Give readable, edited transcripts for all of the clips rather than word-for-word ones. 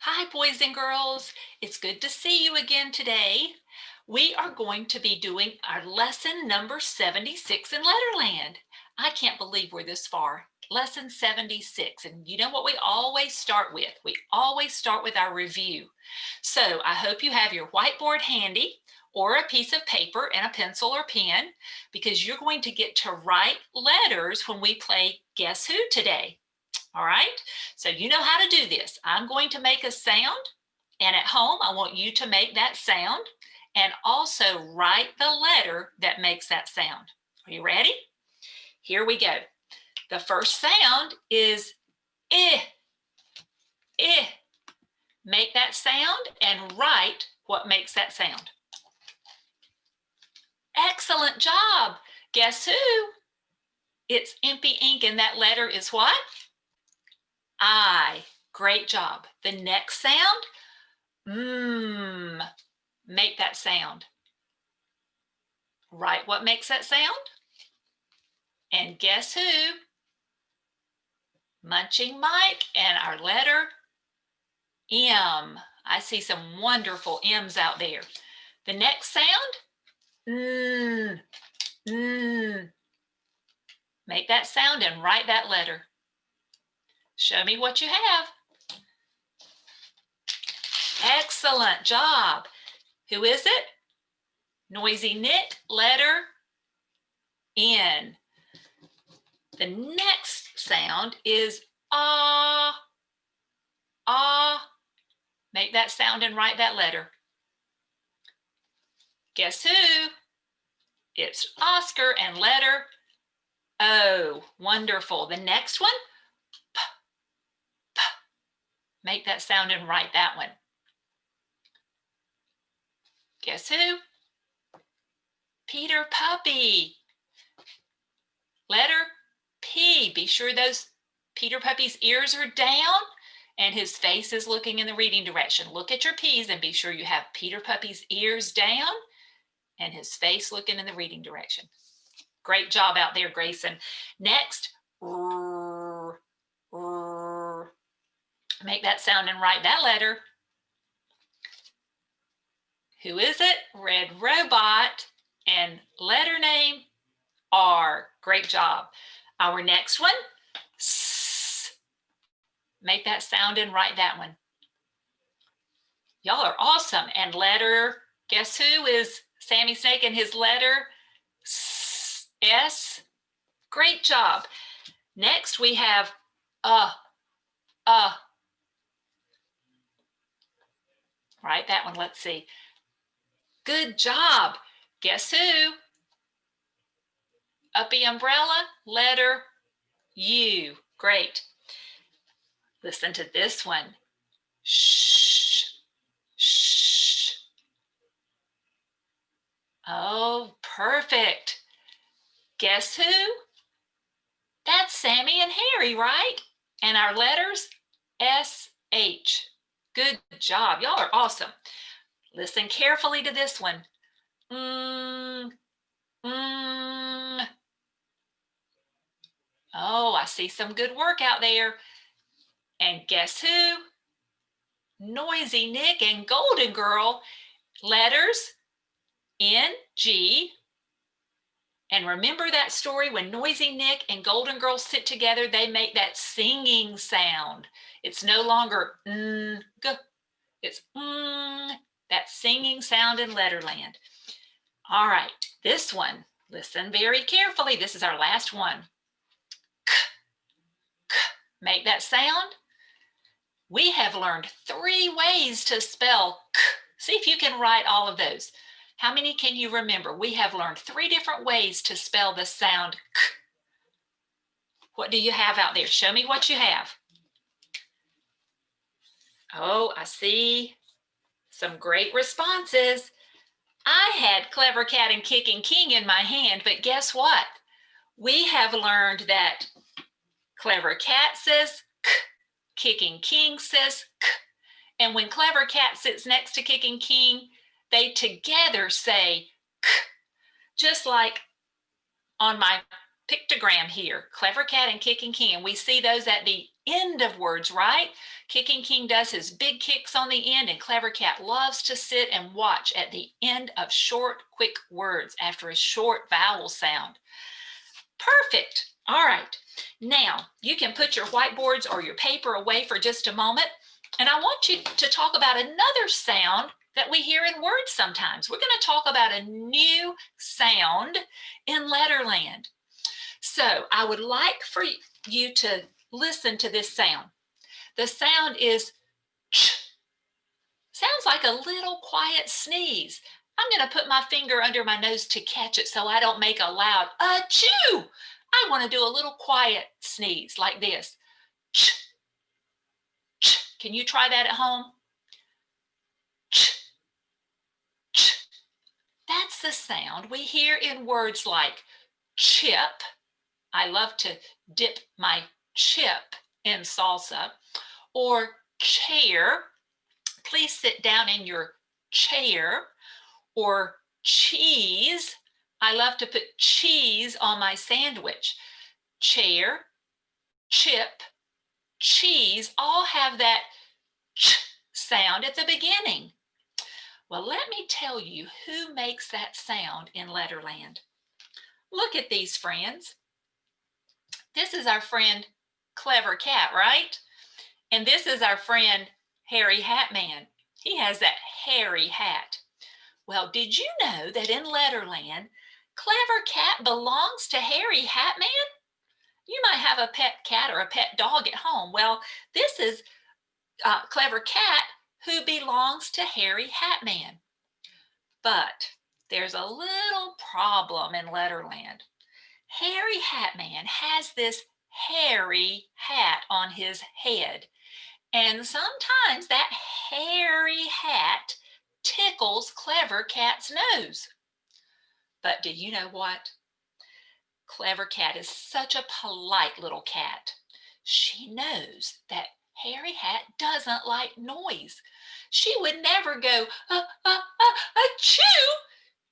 Hi, boys and girls. It's good to see you again today. We are going to be doing our lesson number 76 in Letterland. I can't believe we're this far. Lesson 76. And you know what we always start with? We always start with our review. So I hope you have your whiteboard handy or a piece of paper and a pencil or pen because you're going to get to write letters when we play Guess Who today. All right, so you know how to do this. I'm going to make a sound, and at home, I want you to make that sound and also write the letter that makes that sound. Are you ready? Here we go. The first sound is I, I. Make that sound and write what makes that sound. Excellent job. Guess who? It's Impy Ink, and that letter is what? I. Great job. The next sound, make that sound. Write what makes that sound. And guess who? Munching Mike and our letter M. I see some wonderful M's out there. The next sound, Make that sound and write that letter. Show me what you have. Excellent job. Who is it? Noisy Nick, letter N. The next sound is ah, ah. Make that sound and write that letter. Guess who? It's Oscar and letter O. Wonderful. The next one, P, P. Make that sound and write that one. Guess who? Peter Puppy. Letter P. Be sure those Peter Puppy's ears are down and his face is looking in the reading direction. Look at your P's and be sure you have Peter Puppy's ears down and his face looking in the reading direction. Great job out there, Grayson. Next, make that sound and write that letter. Who is it? Red Robot and letter name R. Great job. Our next one, S. Make that sound and write that one. Y'all are awesome. And letter, guess who is Sammy Snake and his letter S? Great job. Next we have Write that one. Let's see. Good job. Guess who? Uppy umbrella, letter U. Great. Listen to this one. Shh, shh. Oh, perfect. Guess who? That's Sammy and Harry, right? And our letters, S-H. Good job. Y'all are awesome. Listen carefully to this one. Oh, I see some good work out there. And guess who? Noisy Nick and Golden Girl. Letters N-G. And remember that story when Noisy Nick and Golden Girl sit together, they make that singing sound. It's no longer g. It's that singing sound in Letterland. All right, this one, listen very carefully. This is our last one. K, k. Make that sound. We have learned 3 ways to spell k. See if you can write all of those. How many can you remember? We have learned 3 different ways to spell the sound k. What do you have out there? Show me what you have. Oh, I see some great responses. I had Clever Cat and Kicking King in my hand, but guess what? We have learned that Clever Cat says k, Kicking King says k. And when Clever Cat sits next to Kicking King, they together say k. Just like on my pictogram here, Clever Cat and Kicking King. And we see those at the end of words, right? Kicking King does his big kicks on the end, and Clever Cat loves to sit and watch at the end of short, quick words after a short vowel sound. Perfect. All right. Now, you can put your whiteboards or your paper away for just a moment, and I want you to talk about another sound that we hear in words sometimes. We're going to talk about a new sound in Letterland. So I would like for you to listen to this sound. The sound is ch. Sounds like a little quiet sneeze. I'm going to put my finger under my nose to catch it so I don't make a loud achoo. I want to do a little quiet sneeze like this. Ch, ch. Can you try that at home? Ch, ch. That's the sound we hear in words like chip. I love to dip my chip in salsa. Or chair. Please sit down in your chair. Or cheese. I love to put cheese on my sandwich. Chair, chip, cheese all have that ch sound at the beginning. Well, let me tell you who makes that sound in Letterland. Look at these friends. This is our friend Clever Cat, right? And this is our friend Hairy Hat Man. He has that hairy hat. Well, did you know that in Letterland, Clever Cat belongs to Hairy Hat Man? You might have a pet cat or a pet dog at home. Well, this is Clever Cat who belongs to Hairy Hat Man. But there's a little problem in Letterland. Hairy Hat Man has this hairy hat on his head. And sometimes that hairy hat tickles Clever Cat's nose. But do you know what? Clever Cat is such a polite little cat. She knows that Hairy Hat doesn't like noise. She would never go, achoo.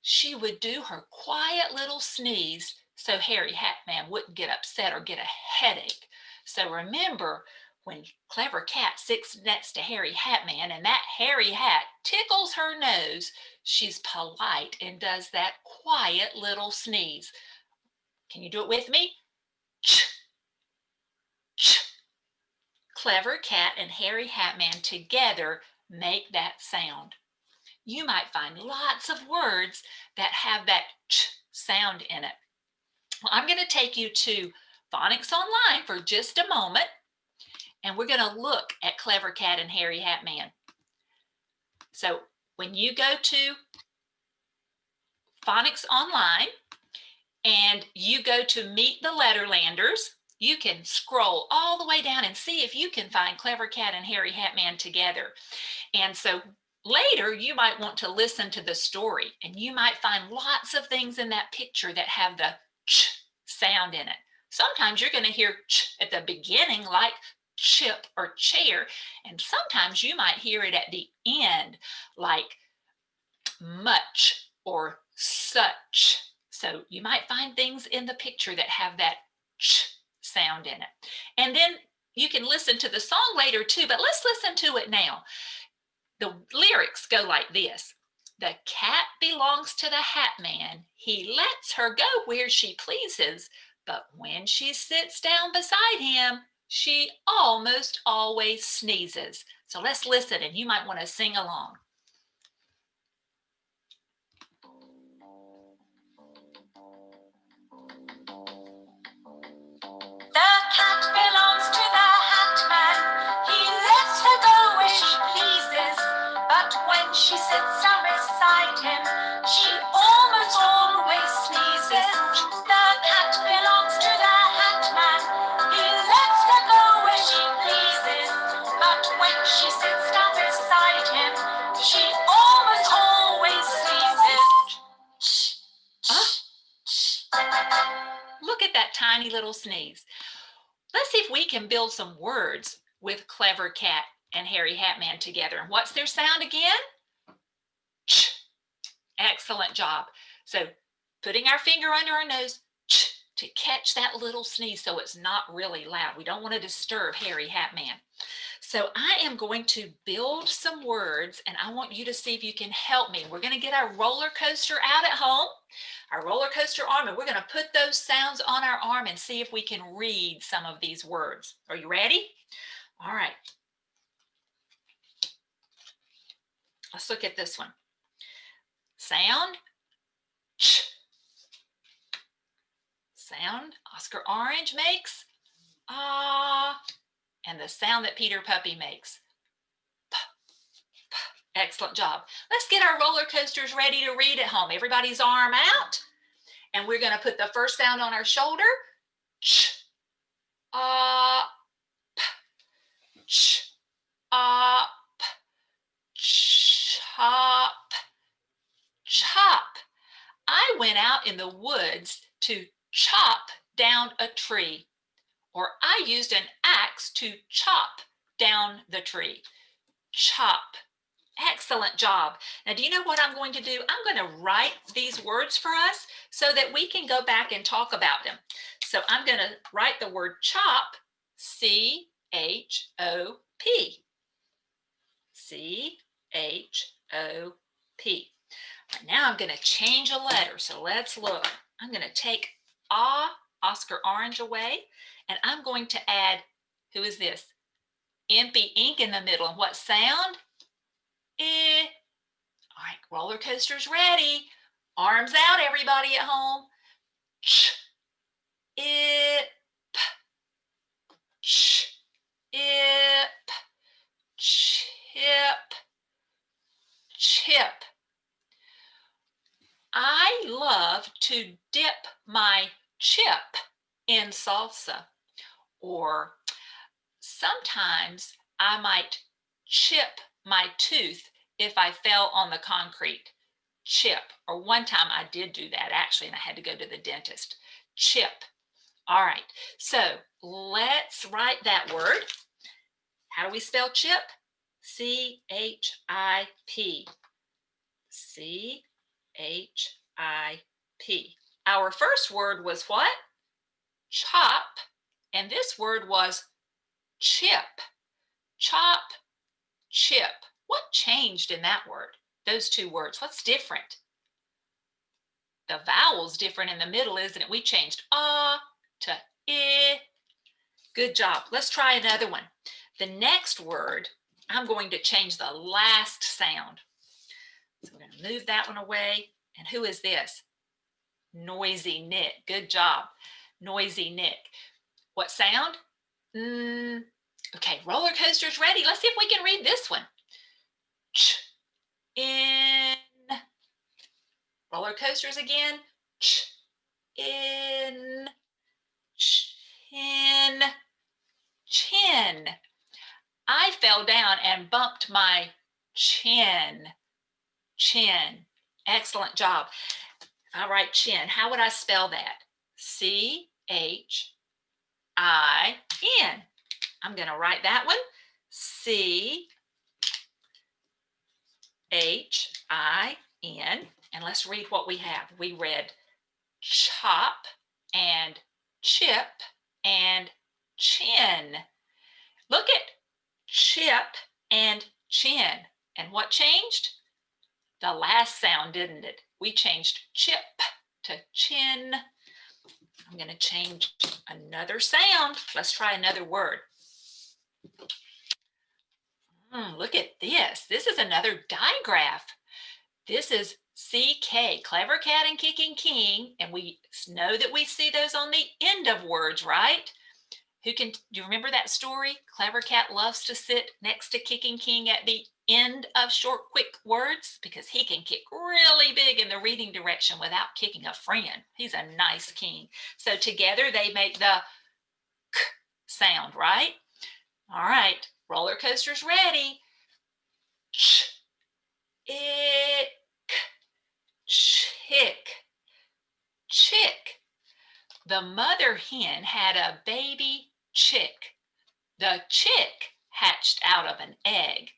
She would do her quiet little sneeze so Hairy Hat Man wouldn't get upset or get a headache. So remember, when Clever Cat sits next to Hairy Hat Man and that hairy hat tickles her nose, she's polite and does that quiet little sneeze. Can you do it with me? Ch, ch. Clever Cat and Hairy Hat Man together make that sound. You might find lots of words that have that ch sound in it. Well, I'm going to take you to Phonics Online for just a moment, and we're going to look at Clever Cat and Hairy Hat Man. So when you go to Phonics Online and you go to Meet the Letterlanders, you can scroll all the way down and see if you can find Clever Cat and Hairy Hat Man together. And so later you might want to listen to the story, and you might find lots of things in that picture that have the ch sound in it. Sometimes you're going to hear ch at the beginning like chip or chair, and sometimes you might hear it at the end like much or such. So you might find things in the picture that have that ch sound in it. And then you can listen to the song later too, but let's listen to it now. The lyrics go like this. The cat belongs to the Hat Man. He lets her go where she pleases, but when she sits down beside him, she almost always sneezes. So let's listen, and you might want to sing along. The cat belongs to the Hat Man. He lets her go where she pleases, but when she sits down beside him, she almost always sneezes. The cat belongs to the Hat Man. He lets her go where she pleases, but when she sits down beside him, she almost always sneezes. Look at that tiny little sneeze. Let's see if we can build some words with Clever Cat and Hairy Hat Man together. What's their sound again? Ch. Excellent job. So putting our finger under our nose, ch, to catch that little sneeze so it's not really loud. We don't want to disturb Harry Hatman. So I am going to build some words and I want you to see if you can help me. We're going to get our roller coaster out at home, our roller coaster arm, and we're going to put those sounds on our arm and see if we can read some of these words. Are you ready? All right. Let's look at this one. Sound. Ch. Sound Oscar Orange makes. Ah. And the sound that Peter Puppy makes. P, p. Excellent job. Let's get our roller coasters ready to read at home. Everybody's arm out. And we're going to put the first sound on our shoulder. Ch. Ah. P. Ch. Ah. P. Chop. Chop. I went out in the woods to chop down a tree, or I used an axe to chop down the tree. Chop. Excellent job. Now, do you know what I'm going to do? I'm going to write these words for us so that we can go back and talk about them. So I'm going to write the word chop, C-H-O-P. C-H-O-P. Right, now I'm going to change a letter. So let's look. I'm going to take Oscar Orange away, and I'm going to add, who is this? Impy ink in the middle. And what sound? Eh. All right, roller coaster's ready. Arms out, everybody at home. Ch, ip, ch, ip, chip, chip. I love to dip my chip in salsa, or sometimes I might chip my tooth if I fell on the concrete. Chip. Or one time I did do that actually, and I had to go to the dentist. Chip. All right, so let's write that word. How do we spell chip? C-H-I-P. C-H-I-P. Our first word was what? Chop. And this word was chip. Chop, chip. What changed in that word? Those two words. What's different? The vowel's different in the middle, isn't it? We changed to I. Good job. Let's try another one. The next word, I'm going to change the last sound. So we're going to move that one away. And who is this? Noisy Nick. Good job. Noisy Nick. What sound? Okay, roller coaster's ready. Let's see if we can read this one. Ch, in. Roller coasters again. Ch, in. Chin. Chin. I fell down and bumped my chin. Chin. Excellent job. All right, chin. How would I spell that? C-H-I-N. I'm going to write that one. C-H-I-N. And let's read what we have. We read chop and chip and chin. Look at chip and chin. And what changed? The last sound, didn't it? We changed chip to chin. I'm going to change another sound. Let's try another word. Look at this. This is another digraph. This is CK, Clever Cat and Kicking King. And we know that we see those on the end of words, right? Do you remember that story? Clever Cat loves to sit next to Kicking King at the end of short, quick words because he can kick really big in the reading direction without kicking a friend. He's a nice king. So together they make the k sound, right? All right, roller coaster's ready. Ch, ick, chick, chick. The mother hen had a baby chick. The chick hatched out of an egg.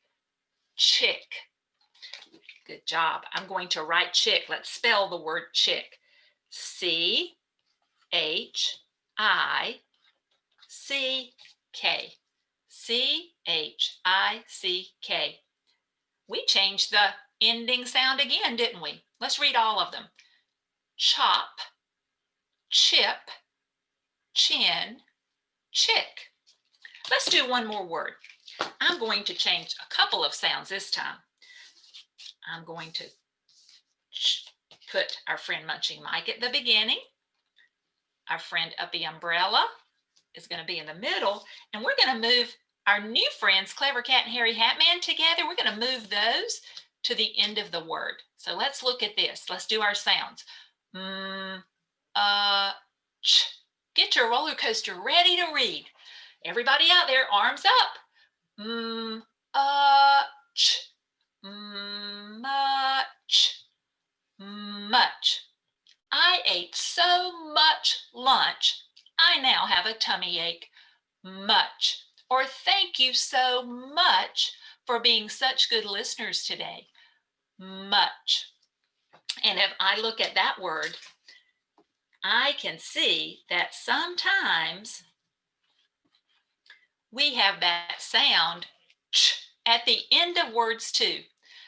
Chick. Good job. I'm going to write chick. Let's spell the word chick. C-H-I-C-K. C-H-I-C-K. C-H-I-C-K. We changed the ending sound again, didn't we? Let's read all of them. Chop, chip, chin, chick. Let's do one more word. I'm going to change a couple of sounds this time. I'm going to put our friend Munching Mike at the beginning. Our friend Uppy Umbrella is going to be in the middle. And we're going to move our new friends, Clever Cat and Hairy Hatman, together. We're going to move those to the end of the word. So let's look at this. Let's do our sounds. Ch. Get your roller coaster ready to read. Everybody out there, arms up. Ch. Much. Much. I ate so much lunch, I now have a tummy ache. Much. Or thank you so much for being such good listeners today. Much. And if I look at that word, I can see that sometimes we have that sound ch at the end of words too.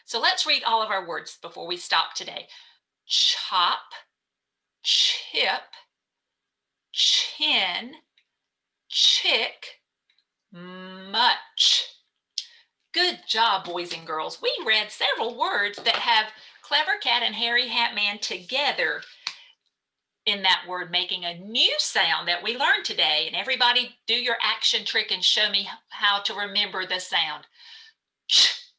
So let's read all of our words before we stop today. Chop, chip, chin, chick, much. Good job, boys and girls. We read several words that have Clever Cat and Hairy Hatman together in that word, making a new sound that we learned today. And everybody do your action trick and show me how to remember the sound. Ch,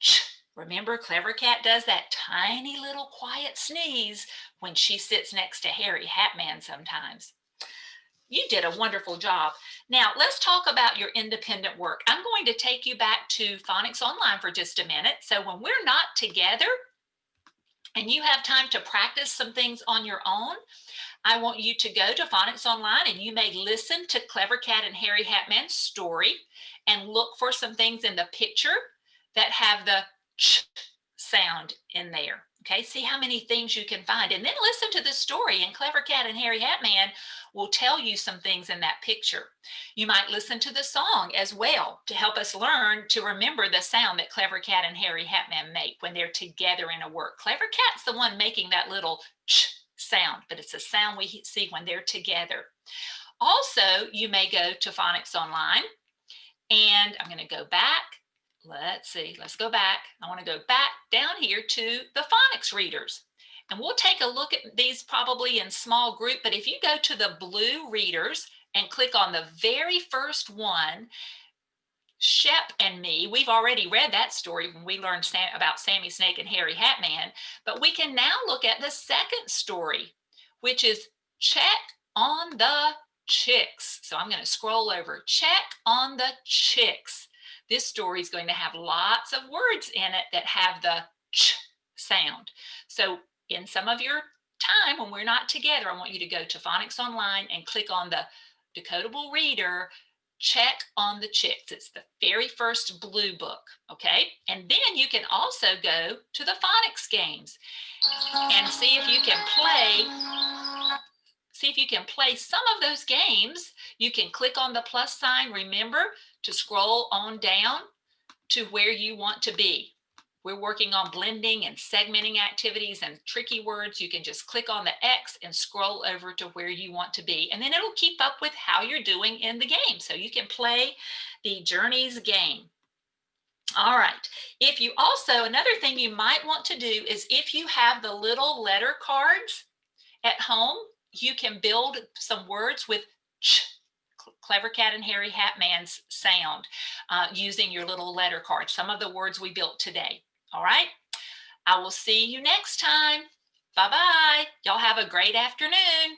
ch. Remember, Clever Cat does that tiny little quiet sneeze when she sits next to Hairy Hatman sometimes. You did a wonderful job. Now, let's talk about your independent work. I'm going to take you back to Phonics Online for just a minute. So when we're not together and you have time to practice some things on your own, I want you to go to Phonics Online and you may listen to Clever Cat and Hairy Hatman's story and look for some things in the picture that have the ch sound in there. Okay, see how many things you can find, and then listen to the story, and Clever Cat and Hairy Hatman will tell you some things in that picture. You might listen to the song as well to help us learn to remember the sound that Clever Cat and Hairy Hatman make when they're together in a work. Clever Cat's the one making that little ch sound, but it's a sound we see when they're together. Also, you may go to Phonics Online, and I'm going to go back. Let's see, let's go back. I want to go back down here to the phonics readers. And we'll take a look at these probably in small group, but if you go to the blue readers and click on the very first one, Shep and Me, we've already read that story when we learned about Sammy Snake and Hairy Hatman, but we can now look at the second story, which is Check on the Chicks. So I'm going to scroll over, Check on the Chicks. This story is going to have lots of words in it that have the ch sound. So in some of your time when we're not together, I want you to go to Phonics Online and click on the Decodable Reader, Check on the Chicks. It's the very first blue book, okay? And then you can also go to the phonics games and see if you can play some of those games. You can click on the plus sign, remember, to scroll on down to where you want to be. We're working on blending and segmenting activities and tricky words. You can just click on the X and scroll over to where you want to be. And then it'll keep up with how you're doing in the game. So you can play the Journeys game. All right. If you also, another thing you might want to do is if you have the little letter cards at home, you can build some words with ch, Clever Cat and Hairy Hatman's sound using your little letter card. Some of the words we built today. All right. I will see you next time. Bye-bye. Y'all have a great afternoon.